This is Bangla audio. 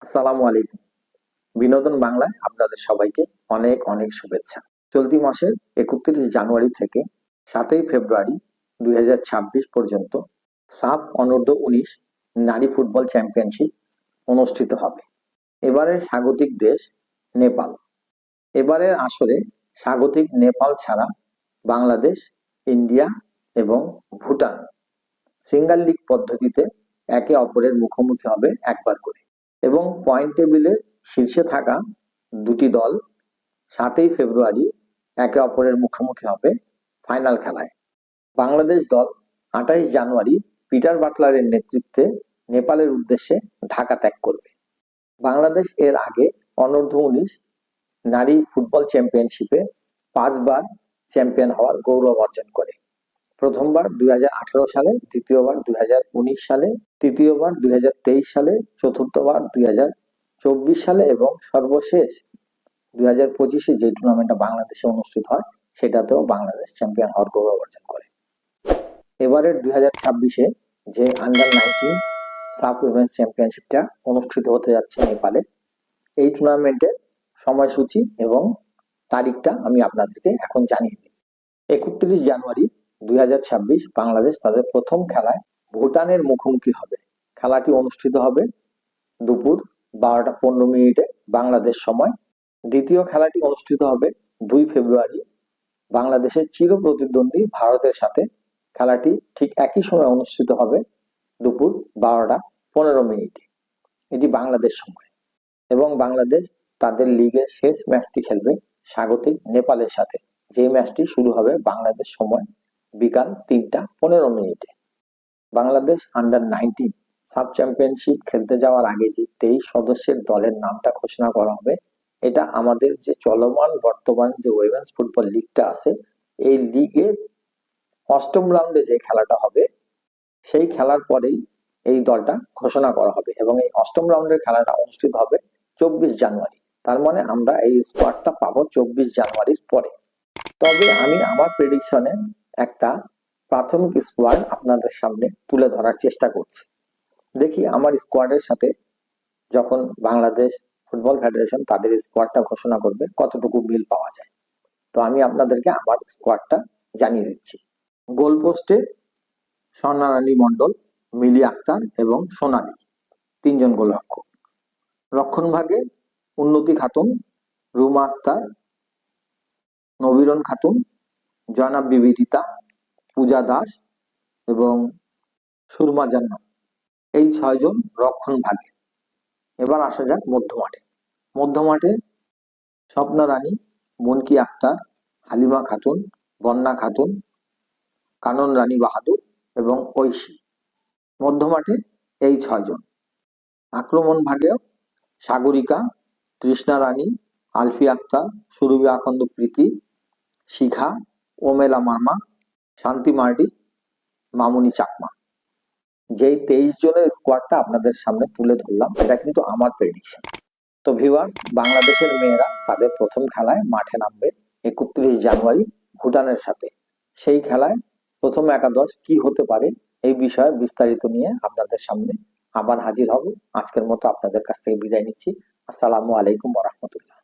আসসালামু আলাইকুম। বিনোদন বাংলায় আপনাদের সবাইকে অনেক অনেক শুভেচ্ছা। চলতি মাসের 31 জানুয়ারি থেকে 7 ফেব্রুয়ারি 2026 পর্যন্ত সাফ অনূর্ধ্ব-19 নারী ফুটবল চ্যাম্পিয়নশিপ অনুষ্ঠিত হবে। এবারের স্বাগতিক দেশ নেপাল। এবারের আসরে স্বাগতিক নেপাল ছাড়া বাংলাদেশ, ইন্ডিয়া এবং ভুটান সিঙ্গল লিগ পদ্ধতিতে একে অপরের মুখোমুখি হবে একবার করে, এবং পয়েন্ট টেবিলের শীর্ষে থাকা দুটি দল 7 ফেব্রুয়ারি একে অপরের মুখোমুখি হবে ফাইনাল খেলায়। বাংলাদেশ দল 28 জানুয়ারি পিটার বাটলারের নেতৃত্বে নেপালের উদ্দেশ্যে ঢাকা ত্যাগ করবে। বাংলাদেশ এর আগে অনূর্ধ্ব-19 নারী ফুটবল চ্যাম্পিয়নশিপে 5 বার চ্যাম্পিয়ন হওয়ার গৌরব অর্জন করে। প্রথমবার 2018 সালে, দ্বিতীয়বার 2019 সালে, তৃতীয়বার 2023 সালে, চতুর্থবার 2024 সালে এবং সর্বশেষ 2025-এ যে টুর্নামেন্টটা বাংলাদেশে অনুষ্ঠিত হয় সেটাতেও বাংলাদেশ চ্যাম্পিয়ন হওয়ার গৌরব অর্জন করে। এবারের 2026-এ যে আন্ডার-19 সাফ উইমেন্স চ্যাম্পিয়নশিপটা অনুষ্ঠিত হতে যাচ্ছে নেপালে, এই টুর্নামেন্টের সময়সূচি এবং তারিখটা আমি আপনাদেরকে এখন জানিয়ে দিই। 31 জানুয়ারি 2026 বাংলাদেশ তাদের প্রথম খেলায় ভুটানের মুখোমুখি হবে। খেলাটি অনুষ্ঠিত হবে দুপুর 12টা 15 বাংলাদেশ সময়। দ্বিতীয় খেলাটি অনুষ্ঠিত হবে 2 ফেব্রুয়ারি বাংলাদেশের চির প্রতিদ্বন্দ্বী ভারতের সাথে। খেলাটি ঠিক একই সময় অনুষ্ঠিত হবে দুপুর 12টা 15। এটি বাংলাদেশ সময়, এবং বাংলাদেশ তাদের লিগের শেষ ম্যাচটি খেলবে স্বাগতিক নেপালের সাথে, যে ম্যাচটি শুরু হবে বাংলাদেশ সময় বিকাল 3টা 15। বাংলাদেশ আন্ডার-19 সাব চ্যাম্পিয়নশিপ খেলতে যাওয়ার আগে যে 23 সদস্যের দলের নামটা ঘোষণা করা হবে, এটা আমাদের যে চলমান বর্তমান যে উইমেন্স ফুটবল লিগটা আছে, এই লিগের 8ম রাউন্ডে যে খেলাটা হবে সেই খেলার পরেই এই দলটা ঘোষণা করা হবে, এবং এই 8ম রাউন্ডের খেলাটা অনুষ্ঠিত হবে 24 জানুয়ারি। তার মানে আমরা এই স্কোয়াডটা পাবো 24 জানুয়ারির পরে। তবে আমি আমার প্রেডিকশনে একটা প্রাথমিক স্কোয়াড আপনাদের সামনে তুলে ধরার চেষ্টা করছি। দেখি আমার স্কোয়াডের সাথে যখন বাংলাদেশ ফুটবল ফেডারেশন তাদের স্কোয়াডটা ঘোষণা করবে কতটুকু মিল পাওয়া যায়। তো আমি আপনাদেরকে আমার স্কোয়াডটা জানিয়ে দিচ্ছি। গোলপোস্টে স্বর্ণারানী মণ্ডল, মিলি আক্তার এবং সোনালী 3 জন গোলরক্ষক। রক্ষণভাগে উন্নতি খাতুন, রুমা আক্তার, নবীরন খাতুন, জয়নাব বিবি রীতা, পূজা দাস এবং সুরমা জান্নাত, এই 6 জন রক্ষণ ভাগে। এবার আসা যাক মধ্যমাঠে। মধ্যমাঠে স্বপ্না রানী, মনকি আক্তার, হালিমা খাতুন, বন্যা খাতুন, কানন রানী বাহাদুর এবং ঐশী। মধ্যমাঠে এই 6 জন। আক্রমণ ভাগেও সাগরিকা, তৃষ্ণা রানী, আলফি আক্তার, সুরভি আখন্দ প্রীতি, শিখা, ওমেলা মার্মা, শান্তি মার্ডি, মামুনি চাকমা। যেই 23 জনের স্কোয়াডটা আপনাদের সামনে তুলে ধরলাম, এটা কিন্তু আমার প্রেডিকশন। তো ভিউয়ার্স, বাংলাদেশের মেয়েরা তাদের প্রথম খেলায় মাঠে নামবে 31 জানুয়ারি ভুটানের সাথে। সেই খেলায় প্রথম একাদশ কি হতে পারে এই বিষয়ে বিস্তারিত নিয়ে আপনাদের সামনে আবার হাজির হব। আজকের মতো আপনাদের কাছ থেকে বিদায় নিচ্ছি। আসসালামু আলাইকুম ওয়া রাহমাতুল্লাহ।